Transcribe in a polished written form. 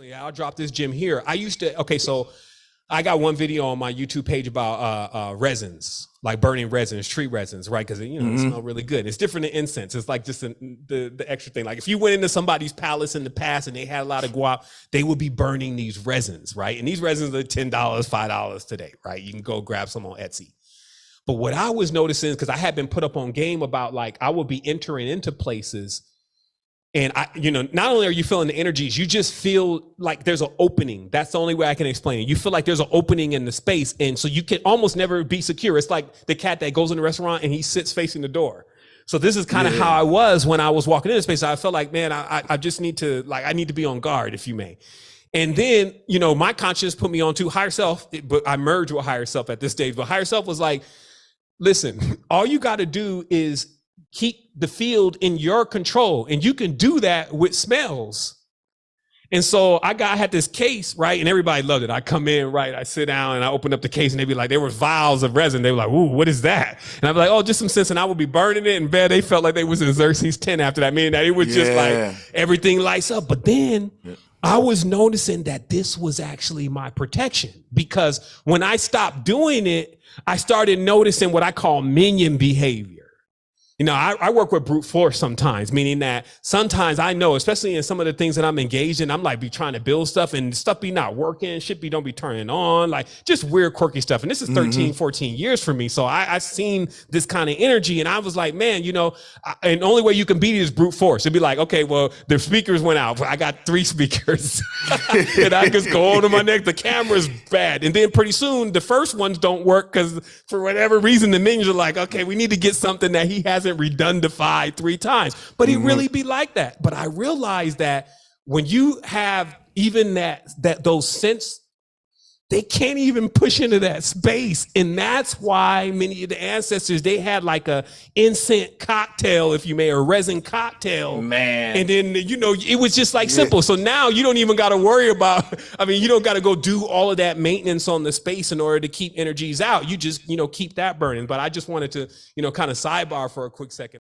Yeah, I'll drop this gem here. I used to, okay, so I got one video on my YouTube page about resins, like burning resins, tree resins, right? Because, you know, it smells really good. It's different than incense. It's like just the extra thing. Like if you went into somebody's palace in the past and they had a lot of guap, they would be burning these resins, right? And these resins are $10, $5 today, right? You can go grab some on Etsy. But what I was noticing, because I had been put up on game about like, I would be entering into places and I, you know, not only are you feeling the energies, you just feel like there's an opening. That's the only way I can explain it. You feel like there's an opening in the space. And so you can almost never be secure. It's like the cat that goes in the restaurant and he sits facing the door. So this is kind of how I was when I was walking in the space. I felt like, man, I just need to, like, I need to be on guard, if you may. And then, you know, my conscience put me on to higher self, but I merged with higher self at this stage. But higher self was like, listen, all you got to do is keep the field in your control. And you can do that with smells. And so I had this case, right? And everybody loved it. I come in, right? I sit down and I open up the case and they'd be like, there were vials of resin. They were like, ooh, what is that? And I'd be like, oh, just some sense. And I would be burning it. And man, they felt like they was in Xerxes 10 after that. Meaning that it was just like everything lights up. But then I was noticing that this was actually my protection, because when I stopped doing it, I started noticing what I call minion behavior. You know, I work with brute force sometimes, meaning that sometimes I know, especially in some of the things that I'm engaged in, I'm like be trying to build stuff and stuff be not working, shit be don't be turning on, like just weird, quirky stuff. And this is 13, 14 years for me. So I seen this kind of energy and I was like, man, you know, and the only way you can beat it is brute force. It'd be like, okay, well, the speakers went out. I got 3 speakers and I just go on to my neck. The camera's bad. And then pretty soon the first ones don't work because for whatever reason, the minions are like, okay, we need to get something that he hasn't redundified 3 times, but he really be like that. But I realized that when you have even those scents, they can't even push into that space. And that's why many of the ancestors, they had like a incense cocktail, if you may, or resin cocktail. Man. And then, you know, it was just like simple. So now you don't even got to worry about, I mean, you don't got to go do all of that maintenance on the space in order to keep energies out. You just, you know, keep that burning. But I just wanted to, you know, kind of sidebar for a quick second.